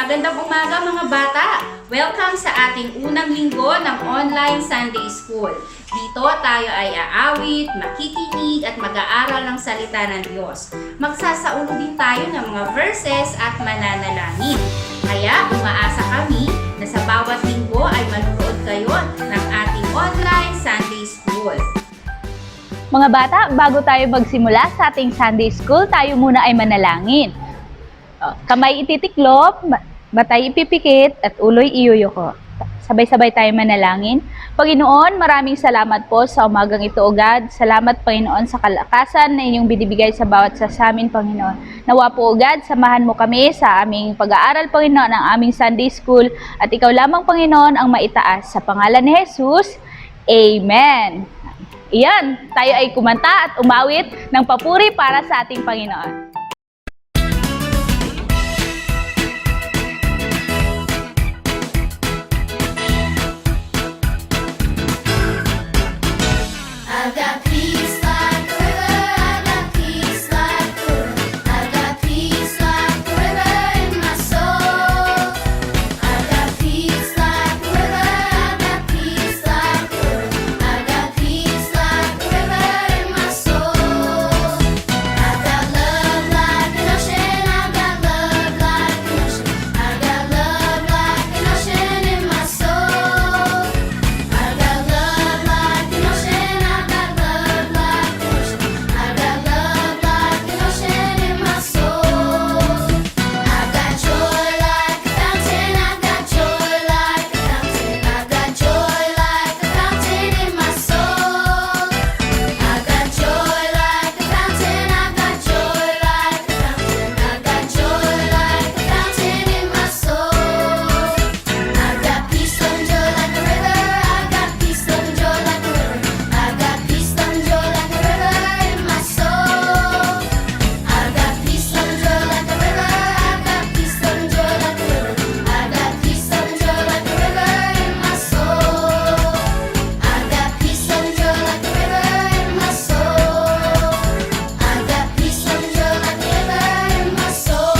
Magandang umaga mga bata! Welcome sa ating unang linggo ng online Sunday School. Dito tayo ay aawit, makikinig at mag-aaral ng salita ng Diyos. Magsasauli din tayo ng mga verses at mananalangin. Kaya umaasa kami na sa bawat linggo ay manunood kayo ng ating online Sunday School. Mga bata, bago tayo magsimula sa ating Sunday School, tayo muna ay manalangin. Kamay ititiklop, batay ipipikit, at uloy iyuyuko. Sabay-sabay tayo manalangin. Panginoon, maraming salamat po sa umagang ito, O God. Salamat, Panginoon, sa kalakasan na inyong binibigay sa bawat sa amin, Panginoon. Nawa po, O God, samahan mo kami sa aming pag-aaral, Panginoon, ng aming Sunday School. At ikaw lamang, Panginoon, ang maitaas. Sa pangalan ni Jesus, Amen. Iyan, tayo ay kumanta at umawit ng papuri para sa ating Panginoon. I've got peace like a river, I've got peace like a river, I've got peace like a river in my soul. I've got peace like a river, I've got peace like a river, I've got peace like a river in my soul. I've got love like an ocean, I've got love like an ocean, I've got love like an ocean in my soul. I've got love like an ocean, I've got love like an ocean, I've got love like an ocean in my soul. I've got joy like a fountain, I've got joy like a fountain, I've got joy like a fountain in my soul. I've got joy like a fountain, I've got joy like a fountain, I've got joy like a fountain in my soul. I've got peace, love, and joy like a river, I've got peace, love, and joy like a river, I've got peace, love, and joy like a river in my soul. I've got peace, love, and joy like a river, I've got peace, love, and joy like a river, I've got peace, love, and joy like a river in my soul. I've got peace, love, and joy like a river in my soul. I've got peace, love, and joy like a river in my soul.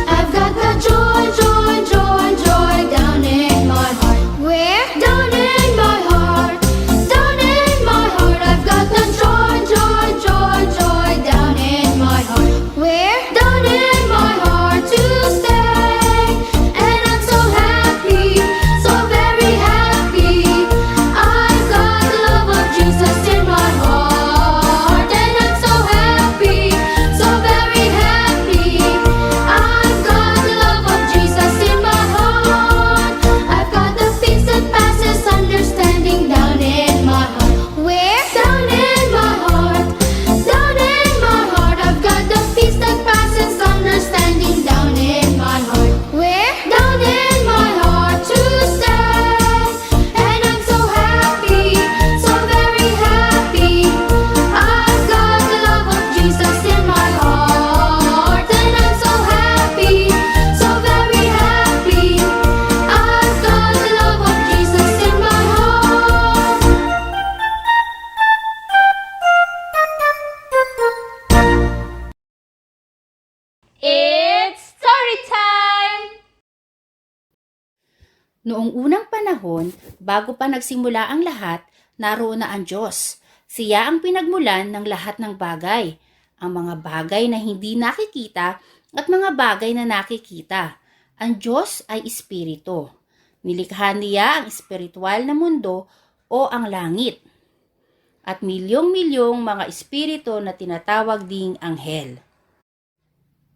I've got the joy, joy, joy, joy down in my heart. Where? Down in my heart. Down in my heart. I've got the joy, joy, joy, joy down in my heart. Where? Down in my heart to stay. And I'm so happy, so very happy. I've got the love of Jesus in my heart. And I'm so happy, so very happy. I've got the love of Jesus in my heart. I've got the peace that passes understanding down in my heart. Where? Down in my heart. Down in my heart. I've got the peace that passes understanding down in my heart. Where? Down in my heart to stay. And I'm so happy, so very happy. I've got the love of Jesus in my heart. And I'm so happy, so very happy. I've got the love of Jesus in my heart. It's story time! Noong unang panahon, bago pa nagsimula ang lahat, naroon na ang Diyos. Siya ang pinagmulan ng lahat ng bagay. Ang mga bagay na hindi nakikita at mga bagay na nakikita. Ang Diyos ay espiritu. Nilikha niya ang espiritual na mundo o ang langit. At milyong-milyong mga espiritu na tinatawag ding anghel.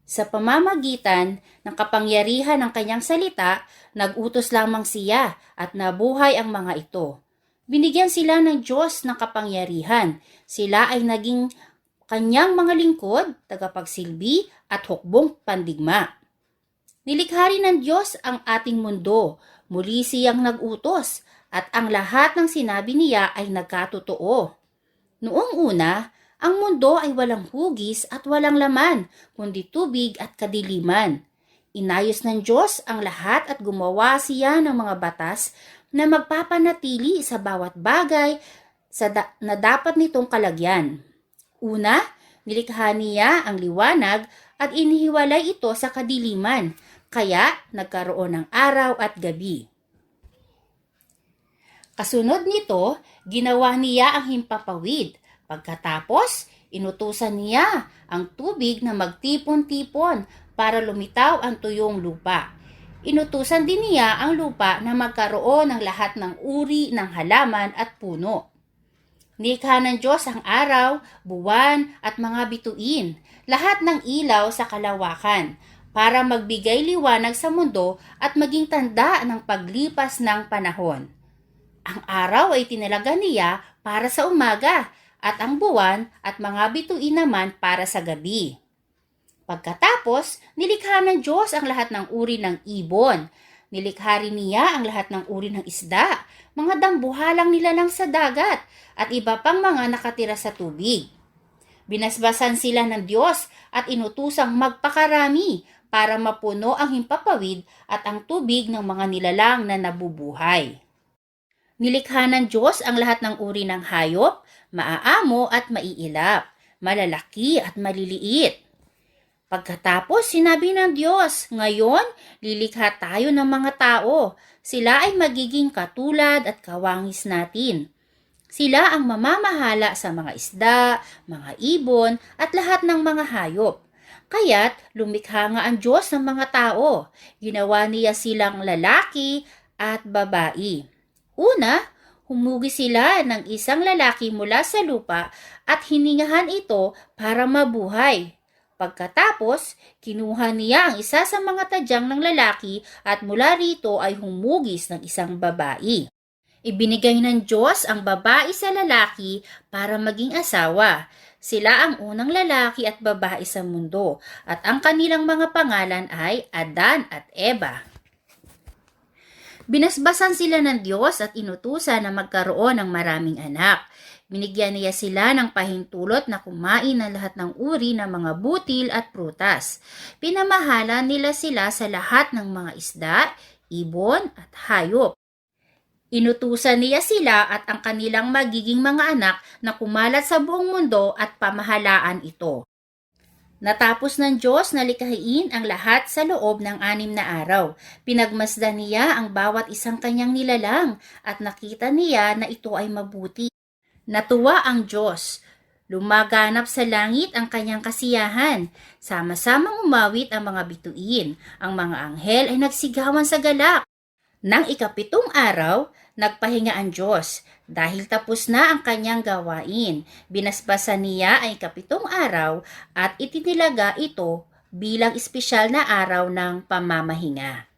Sa pamamagitan ng kapangyarihan ng kanyang salita, nag-utos lamang siya at nabuhay ang mga ito. Binigyan sila ng Diyos ng kapangyarihan. Sila ay naging kanyang mga lingkod, tagapagsilbi at hukbong pandigma. Nilikha rin ng Diyos ang ating mundo. Muli siyang nag-utos at ang lahat ng sinabi niya ay nagkatotoo. Noong una, ang mundo ay walang hugis at walang laman, kundi tubig at kadiliman. Inayos ng Diyos ang lahat at gumawa siya ng mga batas na magpapanatili sa bawat bagay na dapat nitong kalagyan. Una, nilikha niya ang liwanag at inihiwalay ito sa kadiliman, kaya nagkaroon ng araw at gabi. Kasunod nito, ginawa niya ang himpapawid. Pagkatapos, inutusan niya ang tubig na magtipon-tipon para lumitaw ang tuyong lupa. Inutusan din niya ang lupa na magkaroon ng lahat ng uri ng halaman at puno. Nilikha ng Diyos ang araw, buwan at mga bituin, lahat ng ilaw sa kalawakan, para magbigay liwanag sa mundo at maging tanda ng paglipas ng panahon. Ang araw ay tinalaga niya para sa umaga, at ang buwan at mga bituin naman para sa gabi. Pagkatapos, nilikha ng Diyos ang lahat ng uri ng ibon. Nilikha rin niya ang lahat ng uri ng isda, mga dambuhalang nilalang sa dagat, at iba pang mga nakatira sa tubig. Binasbasan sila ng Diyos at inutusang magpakarami para mapuno ang himpapawid at ang tubig ng mga nilalang na nabubuhay. Nilikha ng Diyos ang lahat ng uri ng hayop, maaamo at maiilap, malalaki at maliliit. Pagkatapos, sinabi ng Diyos, ngayon, lilikha tayo ng mga tao. Sila ay magiging katulad at kawangis natin. Sila ang mamamahala sa mga isda, mga ibon, at lahat ng mga hayop. Kaya't lumikha nga ang Diyos ng mga tao. Ginawa niya silang lalaki at babae. Una, humugi sila ng isang lalaki mula sa lupa at hiningahan ito para mabuhay. Pagkatapos, kinuha niya ang isa sa mga tadyang ng lalaki at mula rito ay humugis ng isang babae. Ibinigay ng Diyos ang babae sa lalaki para maging asawa. Sila ang unang lalaki at babae sa mundo at ang kanilang mga pangalan ay Adan at Eva. Binasbasan sila ng Diyos at inutusan na magkaroon ng maraming anak. Binigyan niya sila ng pahintulot na kumain ng lahat ng uri ng mga butil at prutas. Pinamahala nila sila sa lahat ng mga isda, ibon at hayop. Inutusan niya sila at ang kanilang magiging mga anak na kumalat sa buong mundo at pamahalaan ito. Natapos ng Diyos na likhain ang lahat sa loob ng 6 na araw. Pinagmasdan niya ang bawat isang kanyang nilalang at nakita niya na ito ay mabuti. Natuwa ang Diyos. Lumaganap sa langit ang kanyang kasiyahan. Sama-samang umawit ang mga bituin. Ang mga anghel ay nagsigawan sa galak. Nang 7 araw, nagpahinga ang Diyos. Dahil tapos na ang kanyang gawain, binasbasan niya ang 7 araw at itinilaga ito bilang espesyal na araw ng pamamahinga.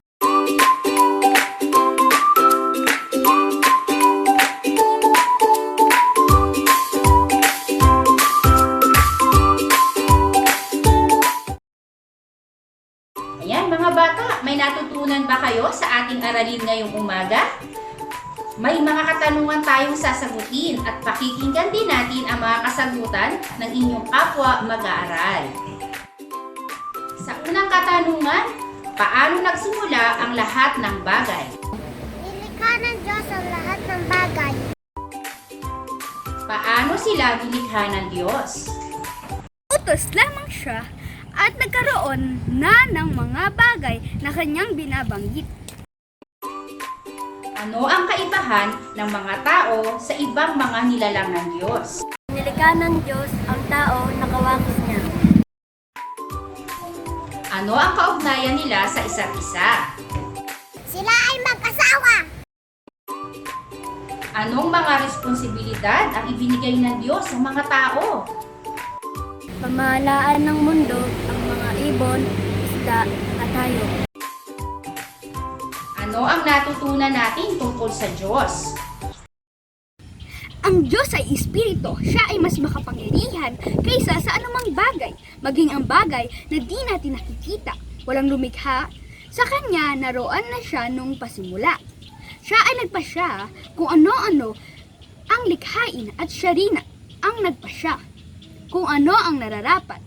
Ayan mga bata, may natutunan ba kayo sa ating aralin ngayong umaga? May mga katanungan tayong sasagutin at pakikinggan din natin ang mga kasagutan ng inyong kapwa mag-aaral. Sa unang katanungan, paano nagsimula ang lahat ng bagay? Nilikha ng Diyos ang lahat ng bagay. Paano sila nilikha ng Diyos? Utos lamang siya at nagkaroon na ng mga bagay na kanyang binabanggit. Ano ang kaibahan ng mga tao sa ibang mga nilalang ng Diyos? Nilikha ng Diyos ang tao na kawangis niya. Ano ang kaugnayan nila sa isa't isa? Sila ay mag-asawa. Anong mga responsibilidad ang ibinigay ng Diyos sa mga tao? Pamahalaan ng mundo ang mga ibon, isda at hayop. Ano ang natutunan natin tungkol sa Diyos? Ang Diyos ay espiritu. Siya ay mas makapangyarihan kaysa sa anumang bagay, maging ang bagay na di natin nakikita. Walang lumikha. Sa Kanya, naroon na siya nung pasimula. Siya ay nagpasya kung ano-ano ang likhain at siya rin ang nagpasya kung ano ang nararapat.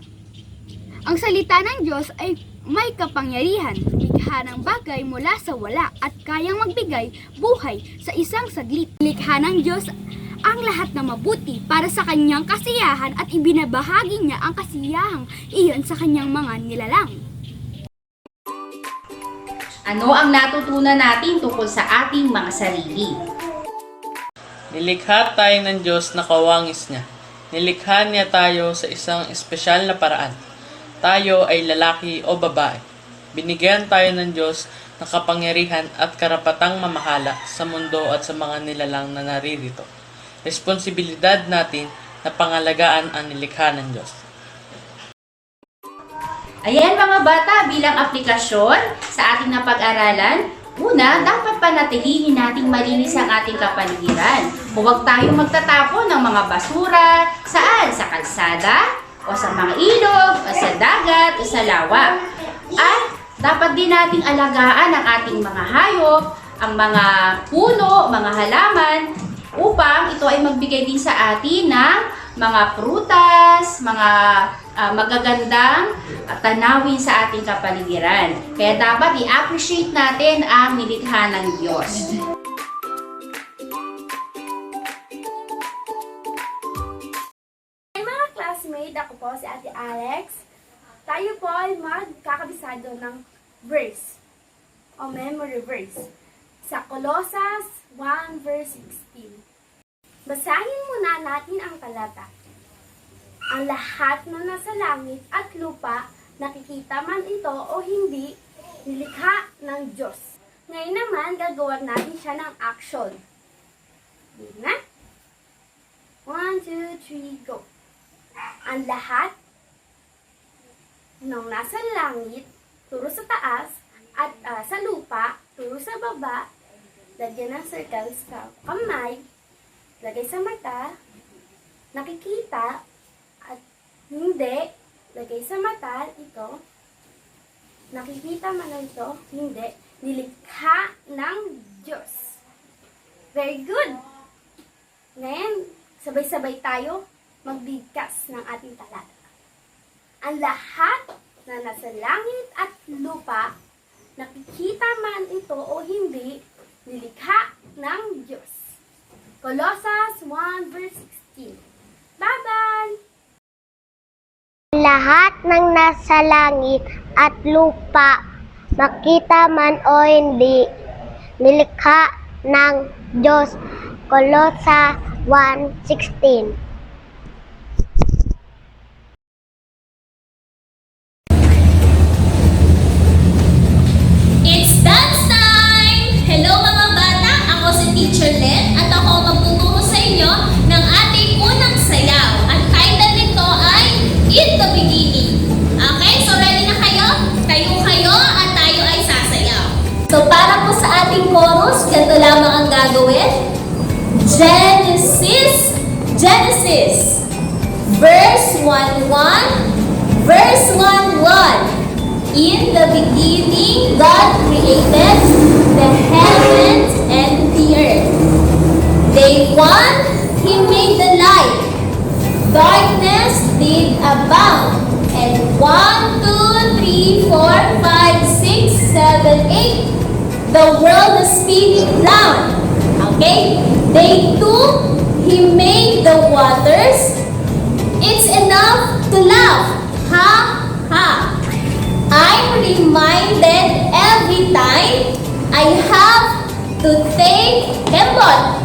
Ang salita ng Diyos ay may kapangyarihan lumikha ng bagay mula sa wala at kayang magbigay buhay sa isang saglit. Likha ng Diyos ang lahat na mabuti para sa kanyang kasiyahan at ibinabahagi niya ang kasiyahang iyon sa kanyang mga nilalang. Ano ang natutunan natin tungkol sa ating mga sarili? Nilikha tayo ng Diyos na kawangis niya. Nilikha niya tayo sa isang espesyal na paraan. Tayo ay lalaki o babae. Binigyan tayo ng Diyos ng kapangyarihan at karapatang mamahala sa mundo at sa mga nilalang na naririto. Responsibilidad natin na pangalagaan ang nilikha ng Diyos. Ayan mga bata, bilang aplikasyon sa ating napag-aralan, una, dapat panatilihin nating malinis ang ating kapaligiran. Huwag tayong magtatapon ng mga basura, saan? Sa kalsada, o sa mga ilog, o sa dagat, o sa lawa. At dapat din nating alagaan ang ating mga hayop, ang mga puno, mga halaman, upang ito ay magbigay din sa atin ng mga prutas, mga magagandang tanawin sa ating kapaligiran. Kaya dapat i-appreciate natin ang nilikha ng Diyos. Mga classmate, ako po si Ate Alex. Tayo po ay magkakabisado ng verse o memory verse sa Colossus 1 verse 16. Basahin muna natin ang talata. Ang lahat na nasa langit at lupa, nakikita man ito o hindi, nilikha ng Diyos. Ngayon naman, gagawan natin siya ng action. Sige na? 1, 2, 3, go! Ang lahat ng nasa langit, turo sa taas, at sa lupa, turo sa baba, lagyan ng circle sa kamay, lagay sa mata, nakikita, at hindi, lagay sa mata, ito, nakikita man ito, hindi, nilikha ng Diyos. Very good! Ngayon, sabay-sabay tayo magbigkas ng ating talata. Ang lahat na nasa langit at lupa, nakikita man ito o hindi, nilikha ng Diyos. Colossus 1 verse 16. Bye-bye! Lahat ng nasa langit at lupa, makita man o hindi, nilikha ng Diyos. Colossus 1:16. It's dance time! Hello mga bata! Ako si Teacher Len at ako ang magtuturo sa inyo ng ating unang sayaw. Ang title nito ay In the Beginning. Okay, so ready na kayo? Tayo kayo at tayo ay sasayaw. So para po sa ating chorus, ganito lamang ang gagawin. Genesis, Genesis, verse 1:1, verse 1:1. In the beginning, God created the heavens and the earth. Day 1, He made the light. Darkness did abound. And 1, 2, 3, 4, 5, 6, 7, 8. The world was spinning round. Okay? Day 2, He made the waters. It's enough to laugh. Ha, ha. I'm reminded every time I have to take Hembot.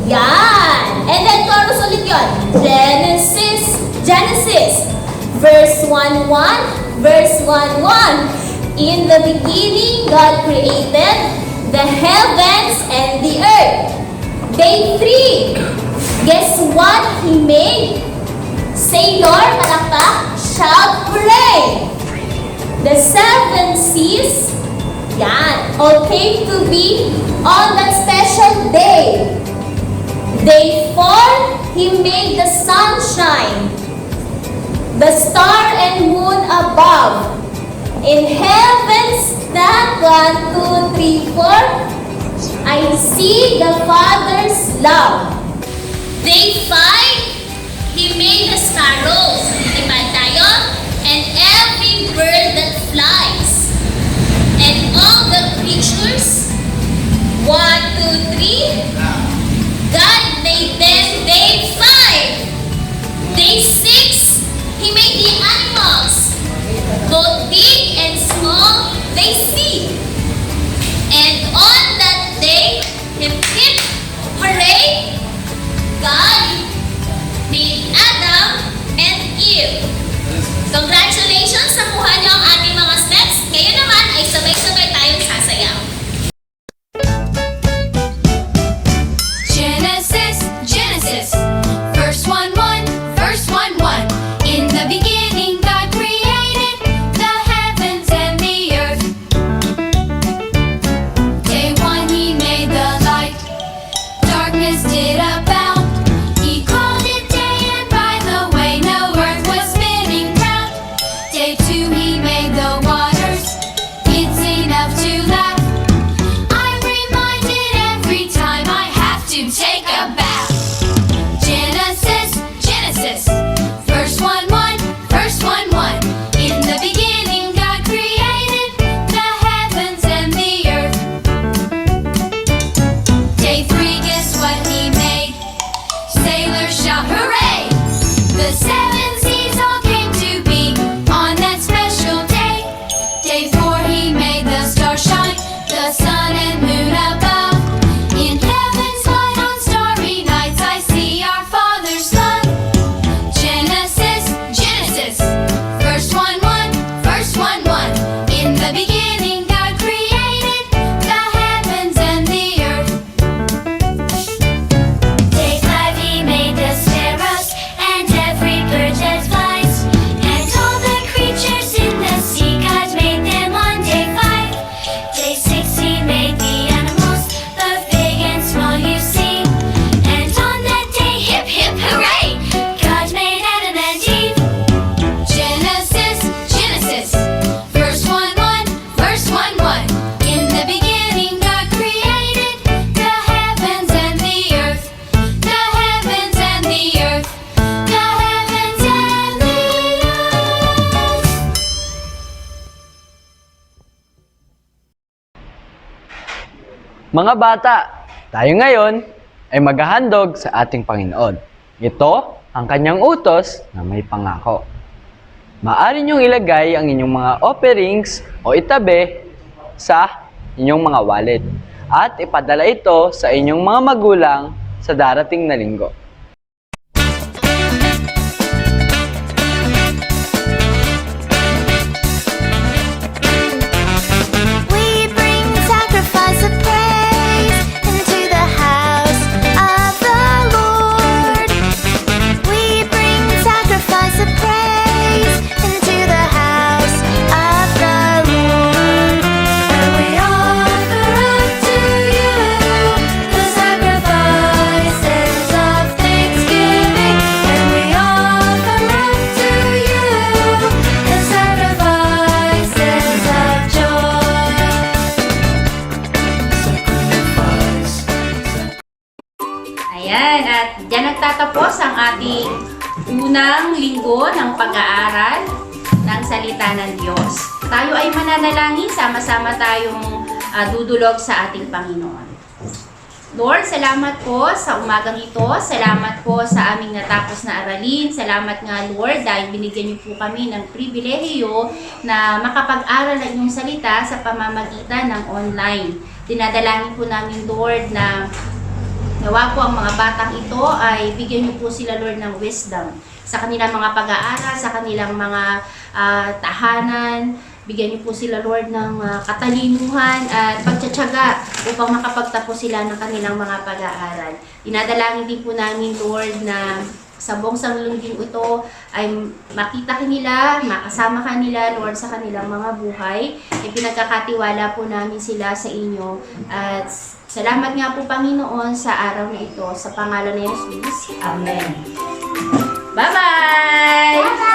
Yan. And then chorus ulit yun. Genesis, Genesis. Verse 1:1, verse 1:1. In the beginning, God created the heavens and the earth. Day 3. Guess what He made? Sailor, palakpak, shout, hooray! The 7 seas, yan, all came to be on that special day. Day 4, He made the sunshine, the star and moon above. In heavens, that 1, 2, 3, 4, I see the Father's love. Day 5, He made the sparrows, lipad tayo, and every bird that flies. Mga bata, tayo ngayon ay maghahandog sa ating Panginoon. Ito ang kanyang utos na may pangako. Maaari niyong ilagay ang inyong mga offerings o itabi sa inyong mga wallet at ipadala ito sa inyong mga magulang sa darating na linggo. We bring sacrifice of praise into the house of the Lord. We bring sacrifice of praise into the house of the Lord. And we offer up to you the sacrifices of thanksgiving. And we offer up to you the sacrifices of joy. Ayan, at dyan nagtatapos ang ating unang linggo ng pag-aaral ng salita ng Diyos. Tayo ay mananalangin, sama-sama tayong dudulog sa ating Panginoon. Lord, salamat po sa umagang ito. Salamat po sa aming natapos na aralin. Salamat nga, Lord, dahil binigyan niyo po kami ng pribilehiyo na makapag-aral ng inyong salita sa pamamagitan ng online. Dinadalangin po namin, Lord, na nawa po ang mga batang ito ay bigyan niyo po sila, Lord, ng wisdom sa kanilang mga pag-aaral, sa kanilang mga tahanan. Bigyan niyo po sila, Lord, ng katalinuhan at pagtsatsaga upang makapagtapos sila ng kanilang mga pag-aaral. Dinadalangin din po namin, Lord, na sa buong sanglungging ito ay makita kanila, makasama kanila, Lord, sa kanilang mga buhay. Pinagkakatiwala po namin sila sa inyo. At salamat nga po, Panginoon, sa araw na ito. Sa pangalan ni Jesus. Amen. Bye-bye!